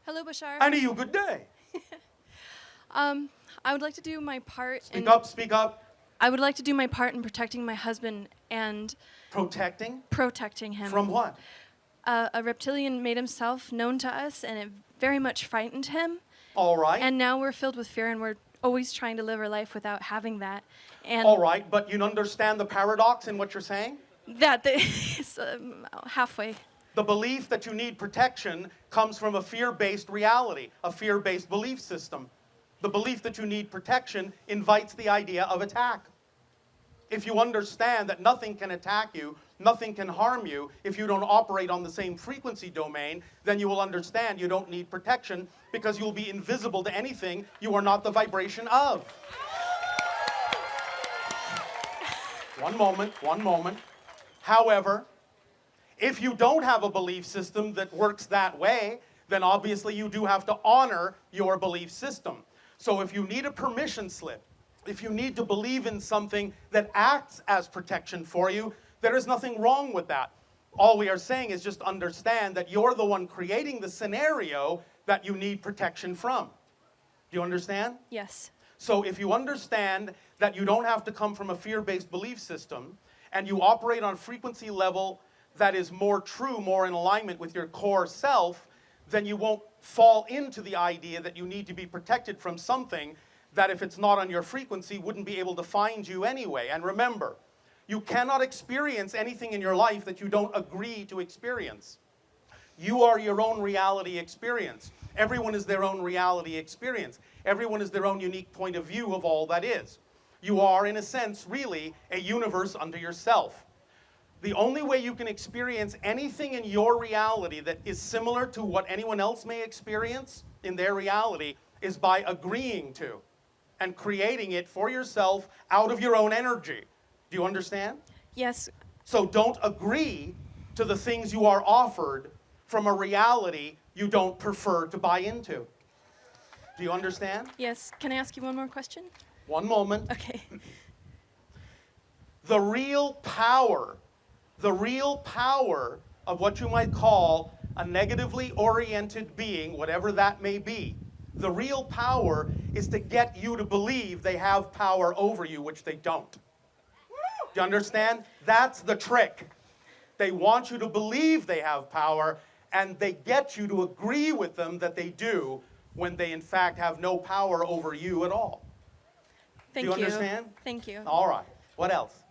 Hello, Bashar. And to you, good day. I would like to do my part. Speak up, speak up. I would like to do my part in protecting my husband and protecting him. From what? A reptilian made himself known to us, and it very much frightened him. All right. And now we're filled with fear, and we're always trying to live our life without having that. And all right, but you understand the paradox in what you're saying? That is halfway. The belief that you need protection comes from a fear-based reality, a fear-based belief system. The belief that you need protection invites the idea of attack. If you understand that nothing can attack you, nothing can harm you, if you don't operate on the same frequency domain, then you will understand you don't need protection because you'll be invisible to anything you are not the vibration of. One moment. However, if you don't have a belief system that works that way, then obviously you do have to honor your belief system. So if you need a permission slip, if you need to believe in something that acts as protection for you, there is nothing wrong with that. All we are saying is just understand that you're the one creating the scenario that you need protection from. Do you understand? Yes. So if you understand that you don't have to come from a fear-based belief system, and you operate on a frequency level that is more true, more in alignment with your core self, then you won't fall into the idea that you need to be protected from something that, if it's not on your frequency, wouldn't be able to find you anyway. And remember, you cannot experience anything in your life that you don't agree to experience. You are your own reality experience. Everyone is their own reality experience. Everyone is their own unique point of view of all that is. You are, in a sense, really a universe unto yourself. The only way you can experience anything in your reality that is similar to what anyone else may experience in their reality is by agreeing to and creating it for yourself out of your own energy. Do you understand? Yes. So don't agree to the things you are offered from a reality you don't prefer to buy into. Do you understand? Yes. Can I ask you one more question? One moment. Okay. The real power of what you might call a negatively oriented being, whatever that may be, the real power is to get you to believe they have power over you, which they don't. Do you understand? That's the trick. They want you to believe they have power, and they get you to agree with them that they do, when they in fact have no power over you at all. Thank Do you understand? Thank you. All right. What else?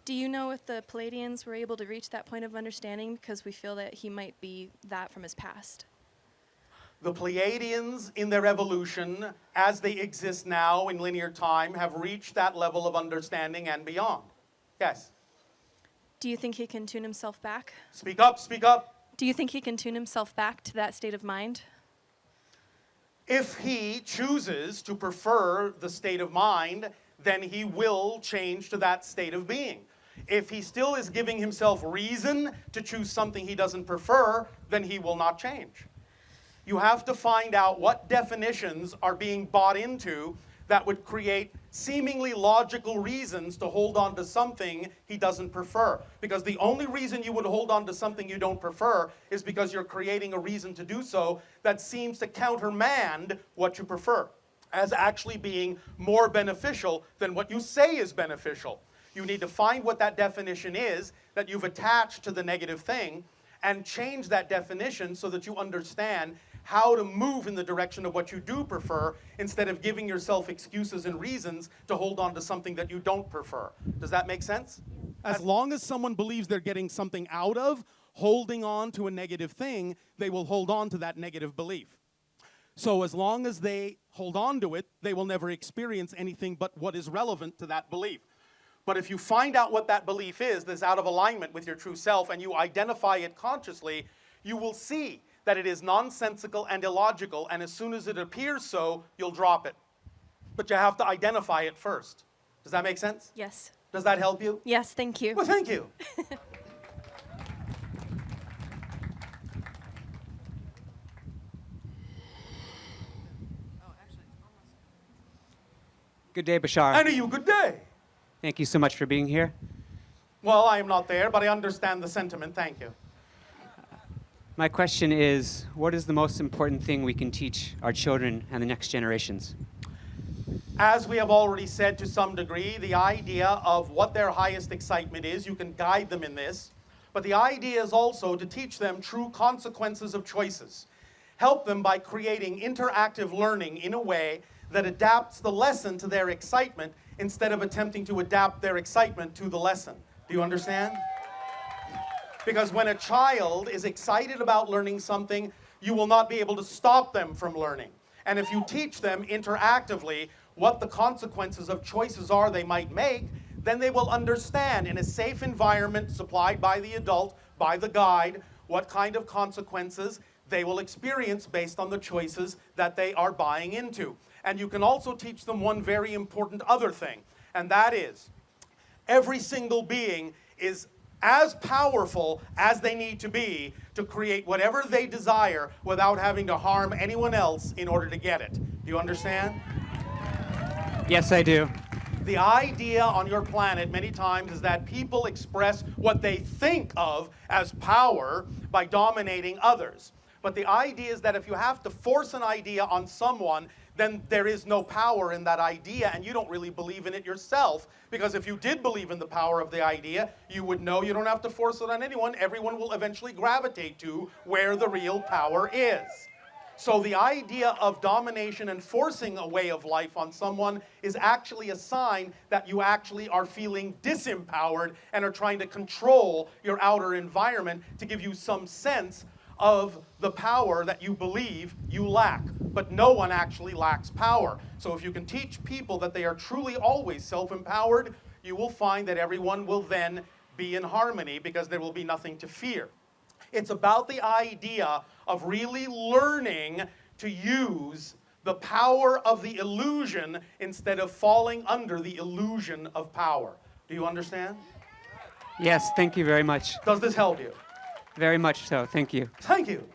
Do you know if the Palladians were able to reach that point of understanding because we feel that he might be that from his past? The Pleiadians, in their evolution, as they exist now in linear time, have reached that level of understanding and beyond. Yes? Do you think he can tune himself back? Speak up, speak up. Do you think he can tune himself back to that state of mind? If he chooses to prefer the state of mind, then he will change to that state of being. If he still is giving himself reason to choose something he doesn't prefer, then he will not change. You have to find out what definitions are being bought into that would create seemingly logical reasons to hold on to something he doesn't prefer. Because the only reason you would hold on to something you don't prefer is because you're creating a reason to do so that seems to countermand what you prefer as actually being more beneficial than what you say is beneficial. You need to find what that definition is that you've attached to the negative thing and change that definition so that you understand how to move in the direction of what you do prefer instead of giving yourself excuses and reasons to hold on to something that you don't prefer. Does that make sense? As long as someone believes they're getting something out of holding on to a negative thing, they will hold on to that negative belief. So as long as they hold on to it, they will never experience anything but what is relevant to that belief. But if you find out what that belief is that's out of alignment with your true self and you identify it consciously, you will see that it is nonsensical and illogical, and as soon as it appears so, you'll drop it. But you have to identify it first. Does that make sense? Yes. Does that help you? Yes, thank you. Well, thank you. Good day, Bashar. And to you, good day. Thank you so much for being here. Well, I am not there, but I understand the sentiment. Thank you. My question is, what is the most important thing we can teach our children and the next generations? As we have already said to some degree, the idea of what their highest excitement is, you can guide them in this, but the idea is also to teach them true consequences of choices. Help them by creating interactive learning in a way that adapts the lesson to their excitement instead of attempting to adapt their excitement to the lesson. Do you understand? Because when a child is excited about learning something, you will not be able to stop them from learning. And if you teach them interactively what the consequences of choices are they might make, then they will understand in a safe environment supplied by the adult, by the guide, what kind of consequences they will experience based on the choices that they are buying into. And you can also teach them one very important other thing, and that is every single being is as powerful as they need to be to create whatever they desire without having to harm anyone else in order to get it. Do you understand? Yes, I do. The idea on your planet many times is that people express what they think of as power by dominating others. But the idea is that if you have to force an idea on someone, then there is no power in that idea, and you don't really believe in it yourself. Because if you did believe in the power of the idea, you would know you don't have to force it on anyone. Everyone will eventually gravitate to where the real power is. So the idea of domination and forcing a way of life on someone is actually a sign that you actually are feeling disempowered and are trying to control your outer environment to give you some sense of the power that you believe you lack. But no one actually lacks power. So if you can teach people that they are truly always self-empowered, you will find that everyone will then be in harmony because there will be nothing to fear. It's about the idea of really learning to use the power of the illusion instead of falling under the illusion of power. Do you understand? Yes, thank you very much. Does this help you? Very much so. Thank you. Thank you.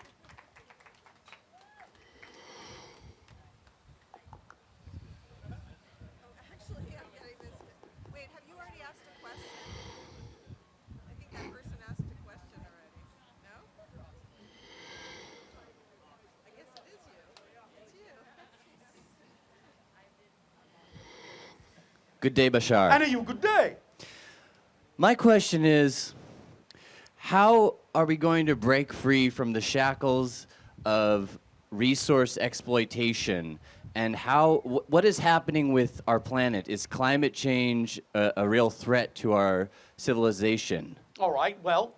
Actually, I'm getting this. Wait, have you already asked a question? I think that person asked a question already. No? I guess it is you. It's you. Good day, Bashar. And you, good day. My question is, how are we going to break free from the shackles of resource exploitation? And what is happening with our planet? Is climate change a real threat to our civilization? All right, well,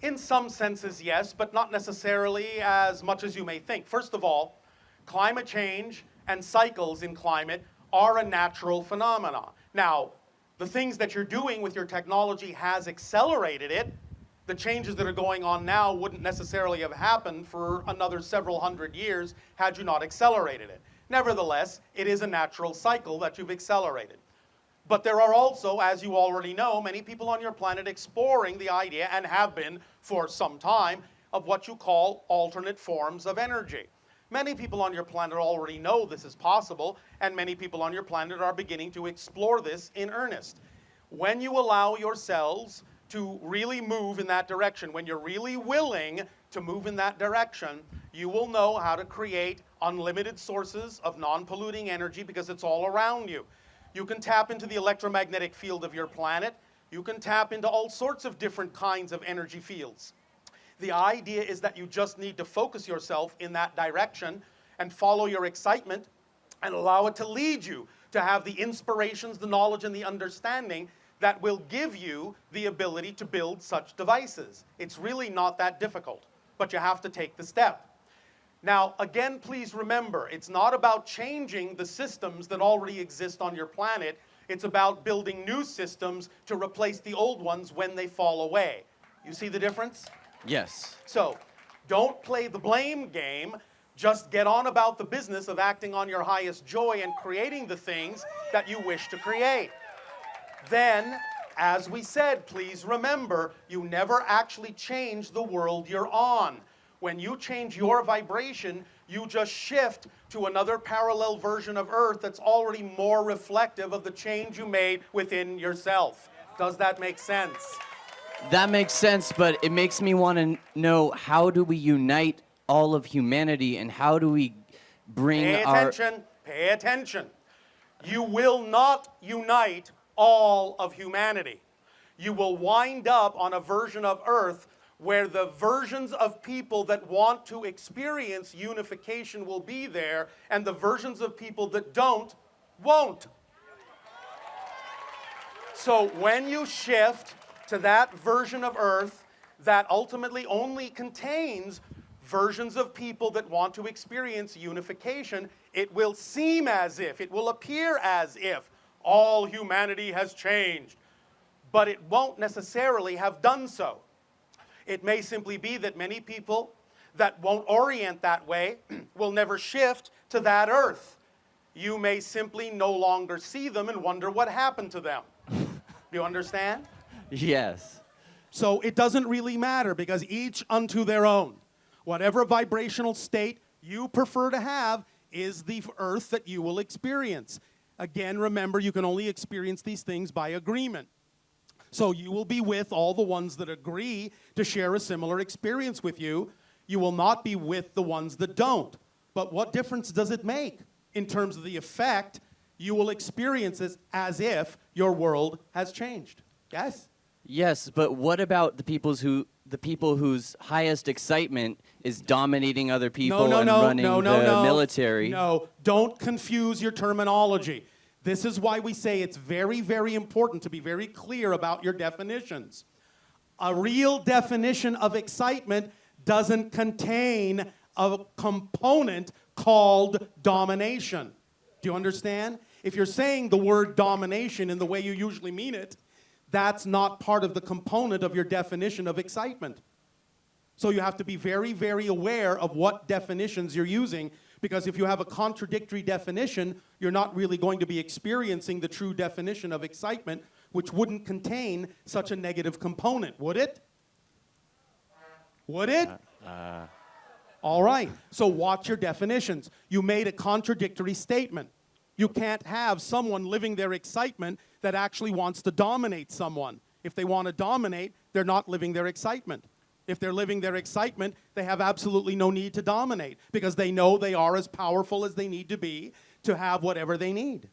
in some senses, yes, but not necessarily as much as you may think. First of all, climate change and cycles in climate are a natural phenomenon. Now, the things that you're doing with your technology has accelerated it. The changes that are going on now wouldn't necessarily have happened for another several hundred years had you not accelerated it. Nevertheless, it is a natural cycle that you've accelerated. But there are also, as you already know, many people on your planet exploring the idea, and have been for some time, of what you call alternate forms of energy. Many people on your planet already know this is possible, and many people on your planet are beginning to explore this in earnest. When you allow yourselves to really move in that direction, when you're really willing to move in that direction, you will know how to create unlimited sources of non-polluting energy because it's all around you. You can tap into the electromagnetic field of your planet. You can tap into all sorts of different kinds of energy fields. The idea is that you just need to focus yourself in that direction and follow your excitement and allow it to lead you to have the inspirations, the knowledge, and the understanding that will give you the ability to build such devices. It's really not that difficult, but you have to take the step. Now, again, please remember, it's not about changing the systems that already exist on your planet. It's about building new systems to replace the old ones when they fall away. You see the difference? Yes. So, don't play the blame game. Just get on about the business of acting on your highest joy and creating the things that you wish to create. Then, as we said, please remember, you never actually change the world you're on. When you change your vibration, you just shift to another parallel version of Earth that's already more reflective of the change you made within yourself. Does that make sense? That makes sense, but it makes me want to know, how do we unite all of humanity, and how do we bring Pay our... attention, pay attention. You will not unite all of humanity. You will wind up on a version of Earth where the versions of people that want to experience unification will be there, and the versions of people that don't, won't. So when you shift to that version of Earth that ultimately only contains versions of people that want to experience unification, it will seem as if, it will appear as if all humanity has changed. But it won't necessarily have done so. It may simply be that many people that won't orient that way will never shift to that Earth. You may simply no longer see them and wonder what happened to them. Do you understand? Yes. So it doesn't really matter, because each unto their own. Whatever vibrational state you prefer to have is the Earth that you will experience. Again, remember, you can only experience these things by agreement. So you will be with all the ones that agree to share a similar experience with you. You will not be with the ones that don't. But what difference does it make in terms of the effect? You will experience it as if your world has changed. Yes? Yes, but what about the people whose highest excitement is dominating other people and running the military? No, don't confuse your terminology. This is why we say it's very, very important to be very clear about your definitions. A real definition of excitement doesn't contain a component called domination. Do you understand? If you're saying the word domination in the way you usually mean it, that's not part of the component of your definition of excitement. So you have to be very, very aware of what definitions you're using, because if you have a contradictory definition, you're not really going to be experiencing the true definition of excitement, which wouldn't contain such a negative component, would it? Would it? All right, so watch your definitions. You made a contradictory statement. You can't have someone living their excitement that actually wants to dominate someone. If they want to dominate, they're not living their excitement. If they're living their excitement, they have absolutely no need to dominate, because they know they are as powerful as they need to be to have whatever they need.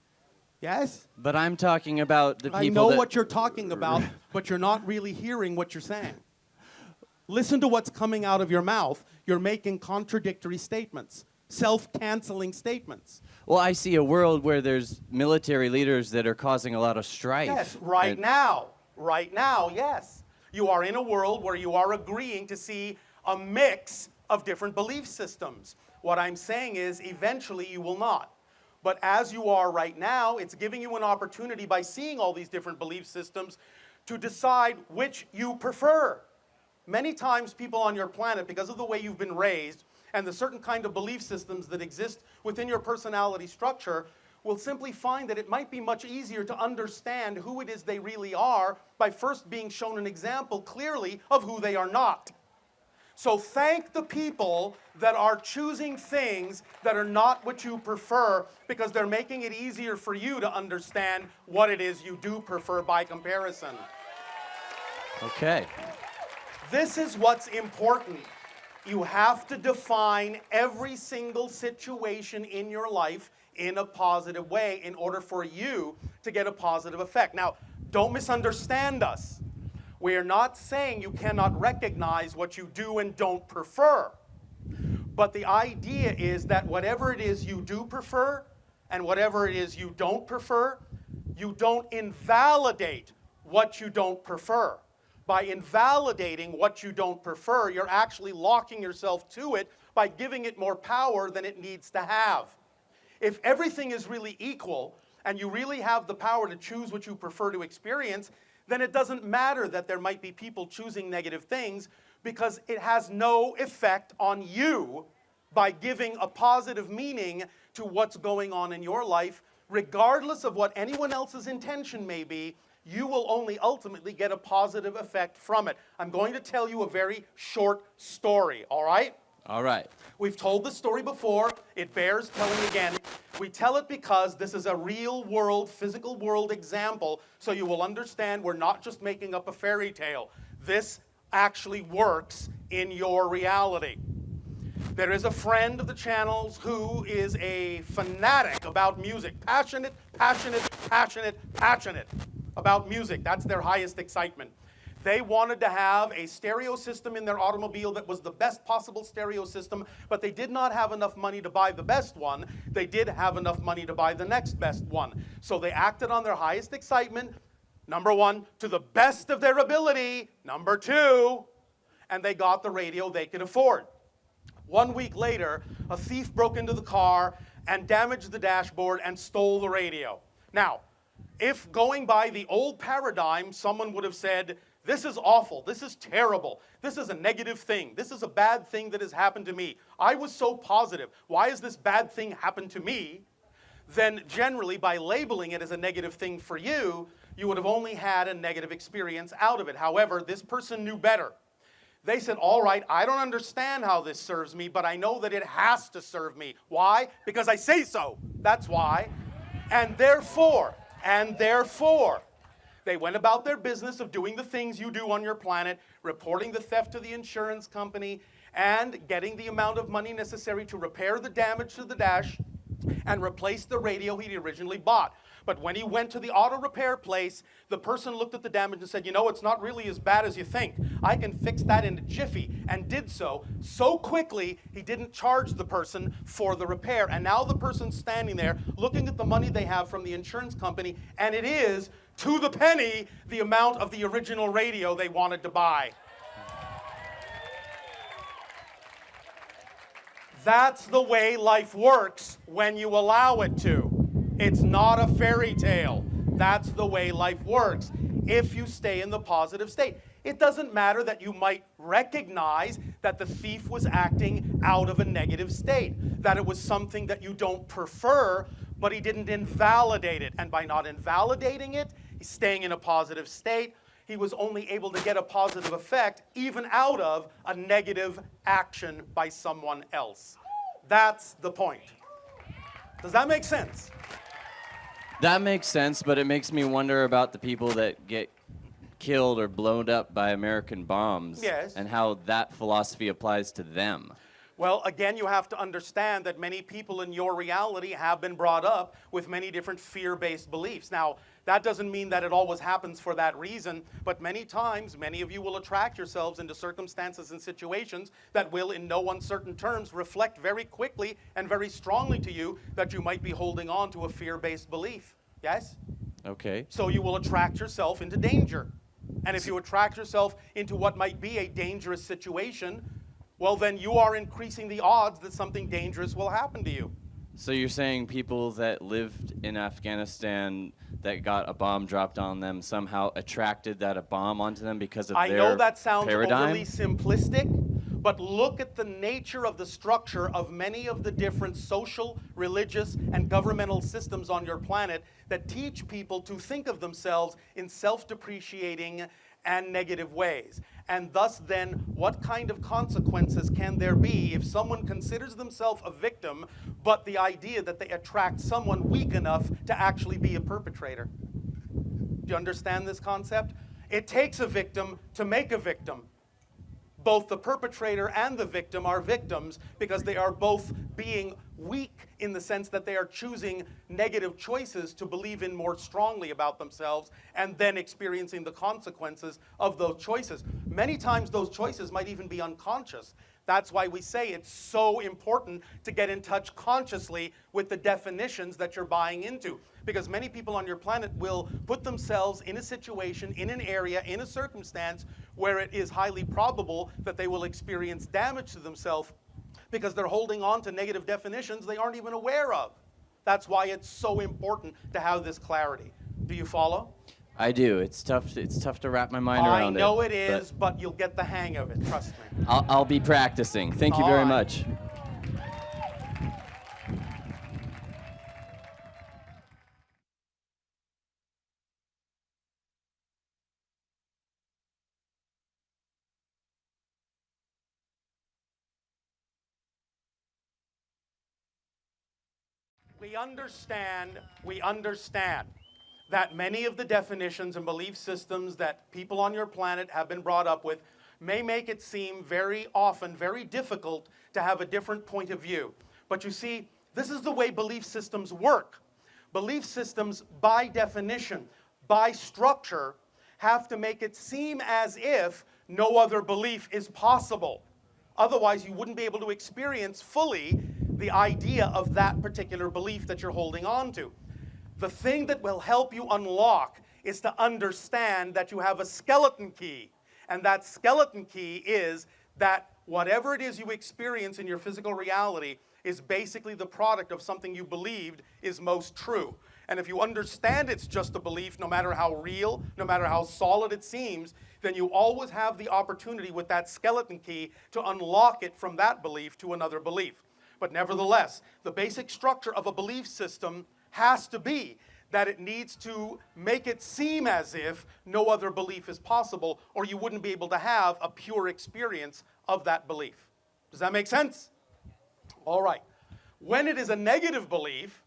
Yes? But I'm talking about the people I know what you're talking about, but you're not really hearing what you're saying. Listen to what's coming out of your mouth. You're making contradictory statements, self-canceling statements. Well, I see a world where there's military leaders that are causing a lot of strife. Yes, right now, yes. You are in a world where you are agreeing to see a mix of different belief systems. What I'm saying is, eventually you will not. But as you are right now, it's giving you an opportunity, by seeing all these different belief systems, to decide which you prefer. Many times people on your planet, because of the way you've been raised and the certain kind of belief systems that exist within your personality structure, will simply find that it might be much easier to understand who it is they really are by first being shown an example clearly of who they are not. So thank the people that are choosing things that are not what you prefer, because they're making it easier for you to understand what it is you do prefer by comparison. Okay. This is what's important. You have to define every single situation in your life in a positive way in order for you to get a positive effect. Now, don't misunderstand us. We are not saying you cannot recognize what you do and don't prefer. But the idea is that whatever it is you do prefer and whatever it is you don't prefer, you don't invalidate what you don't prefer. By invalidating what you don't prefer, you're actually locking yourself to it by giving it more power than it needs to have. If everything is really equal and you really have the power to choose what you prefer to experience, then it doesn't matter that there might be people choosing negative things, because it has no effect on you by giving a positive meaning to what's going on in your life. Regardless of what anyone else's intention may be, you will only ultimately get a positive effect from it. I'm going to tell you a very short story, all right? All right. We've told this story before. It bears telling again. We tell it because this is a real world, physical world example, so you will understand we're not just making up a fairy tale. this actually works in your reality. There is a friend of the channel's who is a fanatic about music. Passionate, passionate, passionate, passionate about music. That's their highest excitement. They wanted to have a stereo system in their automobile that was the best possible stereo system, but they did not have enough money to buy the best one. They did have enough money to buy the next best one. So they acted on their highest excitement, number one, to the best of their ability, number two, and they got the radio they could afford. 1 week later, a thief broke into the car and damaged the dashboard and stole the radio. Now, if going by the old paradigm, someone would have said, this is awful, this is terrible, this is a negative thing, this is a bad thing that has happened to me. I was so positive, why has this bad thing happened to me? Then generally, by labeling it as a negative thing for you, you would have only had a negative experience out of it. However, this person knew better. They said, all right, I don't understand how this serves me, but I know that it has to serve me. Why? Because I say so. That's why. And therefore, they went about their business of doing the things you do on your planet, reporting the theft to the insurance company, and getting the amount of money necessary to repair the damage to the dash and replace the radio he'd originally bought. But when he went to the auto repair place, the person looked at the damage and said, you know, it's not really as bad as you think. I can fix that in a jiffy, and did so quickly, he didn't charge the person for the repair. And now the person's standing there looking at the money they have from the insurance company, and it is, to the penny, the amount of the original radio they wanted to buy. That's the way life works when you allow it to. It's not a fairy tale. That's the way life works if you stay in the positive state. It doesn't matter that you might recognize that the thief was acting out of a negative state, that it was something that you don't prefer, but he didn't invalidate it. And by not invalidating it, he's staying in a positive state. He was only able to get a positive effect even out of a negative action by someone else. That's the point. Does that make sense? That makes sense, but it makes me wonder about the people that get killed or blown up by American bombs. Yes. And how that philosophy applies to them. Well, again, you have to understand that many people in your reality have been brought up with many different fear-based beliefs. Now, that doesn't mean that it always happens for that reason, but many times, many of you will attract yourselves into circumstances and situations that will, in no uncertain terms, reflect very quickly and very strongly to you that you might be holding on to a fear-based belief. Yes? Okay. So you will attract yourself into danger. And if you attract yourself into what might be a dangerous situation, well, then you are increasing the odds that something dangerous will happen to you. So you're saying people that lived in Afghanistan that got a bomb dropped on them somehow attracted that a bomb onto them because of I their know that sounds paradigm? overly simplistic, but look at the nature of the structure of many of the different social, religious, and governmental systems on your planet that teach people to think of themselves in self-depreciating and negative ways. And thus then, what kind of consequences can there be if someone considers themselves a victim, but the idea that they attract someone weak enough to actually be a perpetrator? Do you understand this concept? It takes a victim to make a victim. Both the perpetrator and the victim are victims because they are both being weak in the sense that they are choosing negative choices to believe in more strongly about themselves and then experiencing the consequences of those choices. Many times those choices might even be unconscious. That's why we say it's so important to get in touch consciously with the definitions that you're buying into. Because many people on your planet will put themselves in a situation, in an area, in a circumstance where it is highly probable that they will experience damage to themselves because they're holding on to negative definitions they aren't even aware of. That's why it's so important to have this clarity. Do you follow? I do. It's tough to wrap my mind around it. I know it is, but you'll get the hang of it, trust me. I'll be practicing. Thank you All very right. much. We understand that many of the definitions and belief systems that people on your planet have been brought up with may make it seem very often very difficult to have a different point of view. But you see, this is the way belief systems work. Belief systems, by definition, by structure, have to make it seem as if no other belief is possible. Otherwise, you wouldn't be able to experience fully the idea of that particular belief that you're holding on to. The thing that will help you unlock is to understand that you have a skeleton key. And that skeleton key is that whatever it is you experience in your physical reality is basically the product of something you believed is most true. And if you understand it's just a belief, no matter how real, no matter how solid it seems, then you always have the opportunity with that skeleton key to unlock it from that belief to another belief. But nevertheless, the basic structure of a belief system has to be that it needs to make it seem as if no other belief is possible, or you wouldn't be able to have a pure experience of that belief. Does that make sense? All right. When it is a negative belief,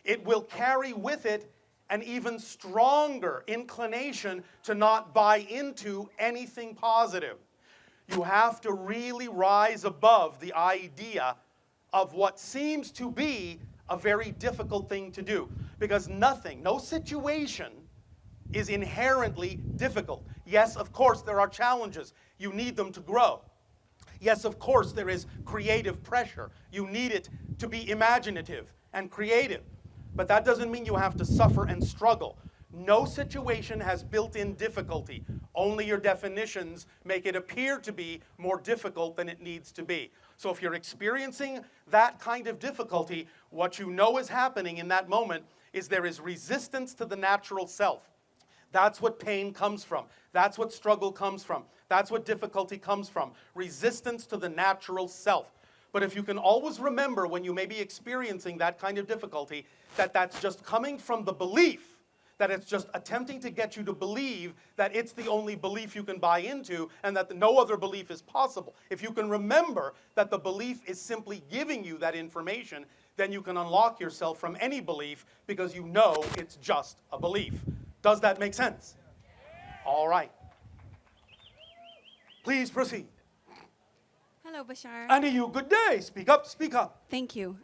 it will carry with it an even stronger inclination to not buy into anything positive. You have to really rise above the idea of what seems to be a very difficult thing to do, because nothing, no situation is inherently difficult. Yes, of course, there are challenges. You need them to grow. Yes, of course, there is creative pressure. You need it to be imaginative and creative. But that doesn't mean you have to suffer and struggle. No situation has built-in difficulty. Only your definitions make it appear to be more difficult than it needs to be. So if you're experiencing that kind of difficulty, what you know is happening in that moment is there is resistance to the natural self. That's what pain comes from. That's what struggle comes from. That's what difficulty comes from. Resistance to the natural self. But if you can always remember when you may be experiencing that kind of difficulty, that that's just coming from the belief, that it's just attempting to get you to believe that it's the only belief you can buy into and that no other belief is possible. If you can remember that the belief is simply giving you that information, then you can unlock yourself from any belief because you know it's just a belief. Does that make sense? All right. Please proceed. Hello, Bashar. And to you, good day. Speak up, speak up. Thank you.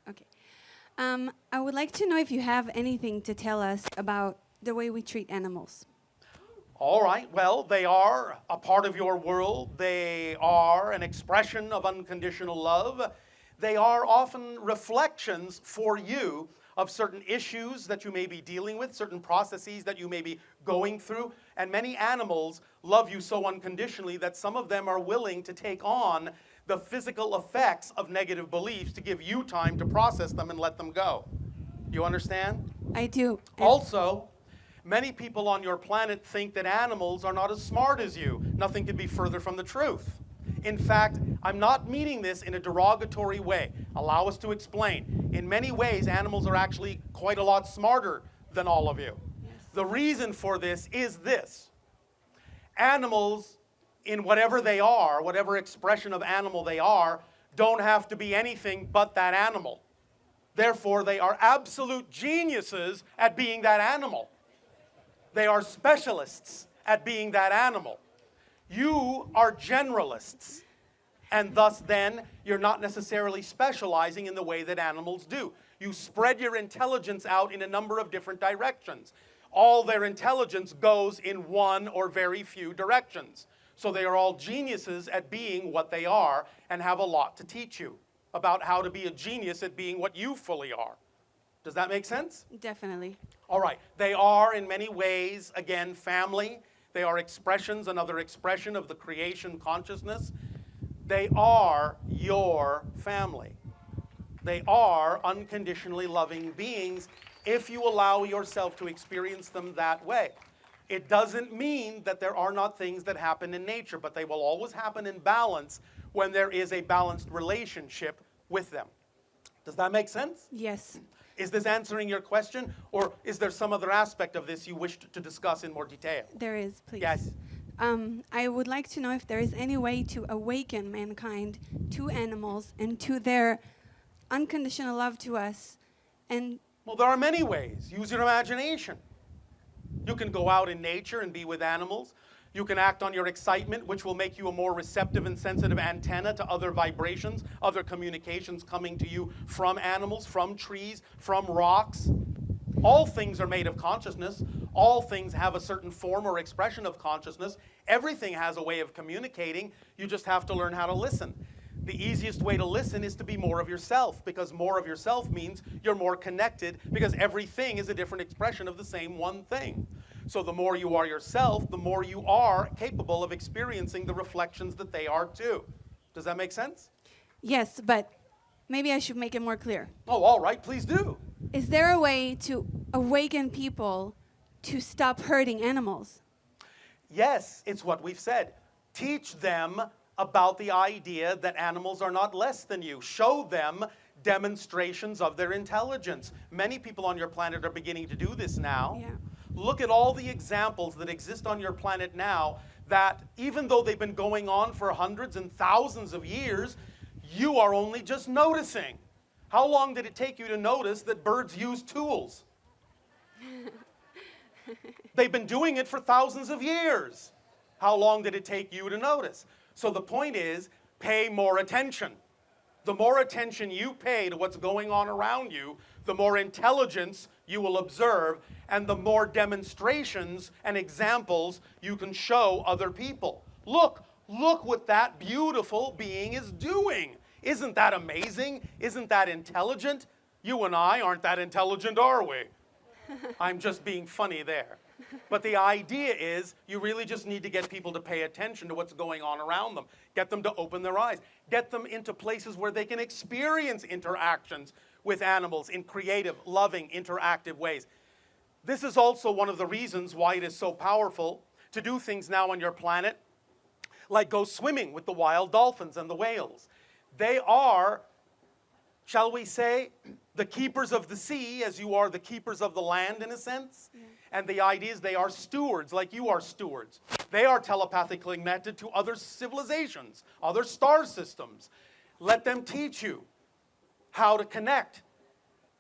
Okay. I would like to know if you have anything to tell us about the way we treat animals. All right, well, they are a part of your world. They are an expression of unconditional love. They are often reflections for you of certain issues that you may be dealing with, certain processes that you may be going through. And many animals love you so unconditionally that some of them are willing to take on the physical effects of negative beliefs to give you time to process them and let them go. You understand? I do. Also, many people on your planet think that animals are not as smart as you. Nothing could be further from the truth. In fact, I'm not meaning this in a derogatory way. Allow us to explain. In many ways, animals are actually quite a lot smarter than all of you. Yes. The reason for this is this. Animals, in whatever they are, whatever expression of animal they are, don't have to be anything but that animal. Therefore, they are absolute geniuses at being that animal. They are specialists at being that animal. You are generalists, and thus then you're not necessarily specializing in the way that animals do. You spread your intelligence out in a number of different directions. All their intelligence goes in one or very few directions. So they are all geniuses at being what they are and have a lot to teach you about how to be a genius at being what you fully are. Does that make sense? Definitely. All right. They are in many ways, again, family. They are expressions, another expression of the creation consciousness. They are your family. They are unconditionally loving beings if you allow yourself to experience them that way. It doesn't mean that there are not things that happen in nature, but they will always happen in balance when there is a balanced relationship with them. Does that make sense? Yes. Is this answering your question, or is there some other aspect of this you wish to discuss in more detail? There is, please. Yes. I would like to know if there is any way to awaken mankind to animals and to their unconditional love to us, and Well, there are many ways. Use your imagination. You can go out in nature and be with animals. You can act on your excitement, which will make you a more receptive and sensitive antenna to other vibrations, other communications coming to you from animals, from trees, from rocks. All things are made of consciousness. All things have a certain form or expression of consciousness. Everything has a way of communicating. You just have to learn how to listen. The easiest way to listen is to be more of yourself, because more of yourself means you're more connected, because everything is a different expression of the same one thing. So the more you are yourself, the more you are capable of experiencing the reflections that they are too. Does that make sense? Yes, but maybe I should make it more clear. Oh, all right, please do. Is there a way to awaken people to stop hurting animals? Yes, it's what we've said. Teach them about the idea that animals are not less than you. Show them demonstrations of their intelligence. Many people on your planet are beginning to do this now. Yeah. Look at all the examples that exist on your planet now that, even though they've been going on for hundreds and thousands of years, you are only just noticing. How long did it take you to notice that birds use tools? They've been doing it for thousands of years. How long did it take you to notice? So the point is, pay more attention. The more attention you pay to what's going on around you, the more intelligence you will observe, and the more demonstrations and examples you can show other people. Look what that beautiful being is doing. Isn't that amazing? Isn't that intelligent? You and I aren't that intelligent, are we? I'm just being funny there. But the idea is, you really just need to get people to pay attention to what's going on around them. Get them to open their eyes. Get them into places where they can experience interactions with animals in creative, loving, interactive ways. This is also one of the reasons why it is so powerful to do things now on your planet, like go swimming with the wild dolphins and the whales. They are, shall we say, the keepers of the sea, as you are the keepers of the land, in a sense. Yeah. And the idea is they are stewards, like you are stewards. They are telepathically connected to other civilizations, other star systems. Let them teach you how to connect.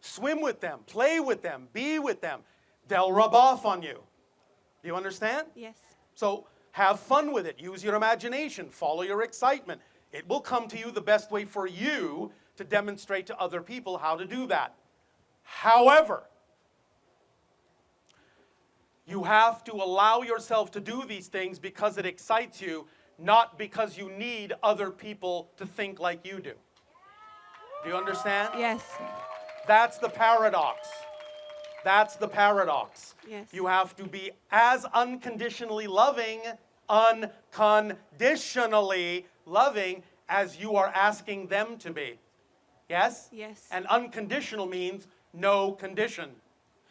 Swim with them, play with them, be with them. They'll rub off on you. Do you understand? Yes. So have fun with it. Use your imagination. Follow your excitement. It will come to you the best way for you to demonstrate to other people how to do that. However, you have to allow yourself to do these things because it excites you, not because you need other people to think like you do. Do you understand? Yes. That's the paradox. That's the paradox. Yes. You have to be as unconditionally loving, unconditionally loving as you are asking them to be. Yes? Yes. And unconditional means no condition.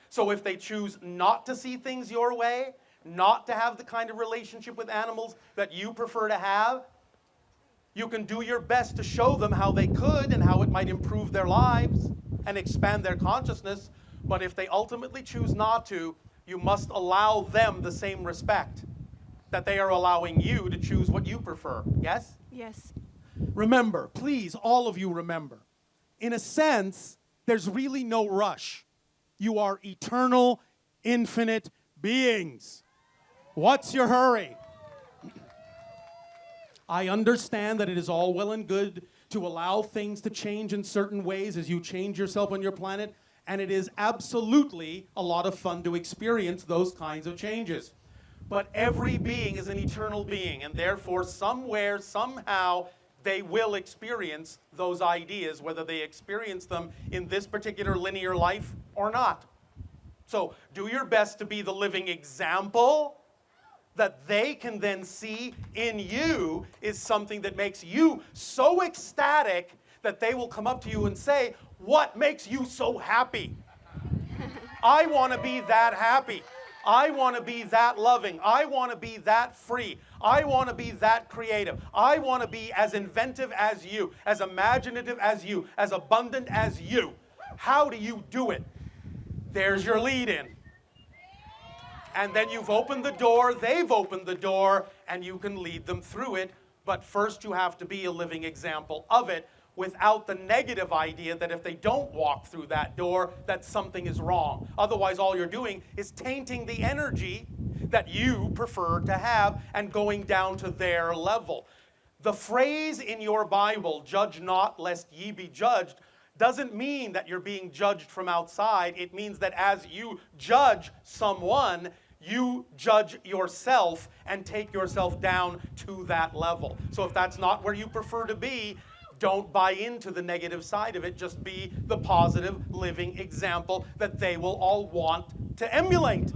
So if they choose not to see things your way, not to have the kind of relationship with animals that you prefer to have, you can do your best to show them how they could and how it might improve their lives and expand their consciousness. But if they ultimately choose not to, you must allow them the same respect that they are allowing you to choose what you prefer. Yes? Yes. Remember, please, all of you remember, in a sense, there's really no rush. You are eternal, infinite beings. What's your hurry? I understand that it is all well and good to allow things to change in certain ways as you change yourself on your planet, and it is absolutely a lot of fun to experience those kinds of changes. But every being is an eternal being, and therefore somewhere, somehow, they will experience those ideas, whether they experience them in this particular linear life or not. So do your best to be the living example that they can then see in you is something that makes you so ecstatic that they will come up to you and say, "What makes you so happy?" I want to be that happy. I want to be that loving. I want to be that free. I want to be that creative. I want to be as inventive as you, as imaginative as you, as abundant as you. How do you do it? There's your lead in. And then you've opened the door, they've opened the door, and you can lead them through it. But first you have to be a living example of it, without the negative idea that if they don't walk through that door, that something is wrong. Otherwise, all you're doing is tainting the energy that you prefer to have and going down to their level. The phrase in your Bible, "judge not lest ye be judged," doesn't mean that you're being judged from outside. It means that as you judge someone, you judge yourself and take yourself down to that level. So if that's not where you prefer to be, don't buy into the negative side of it. Just be the positive, living example that they will all want to emulate.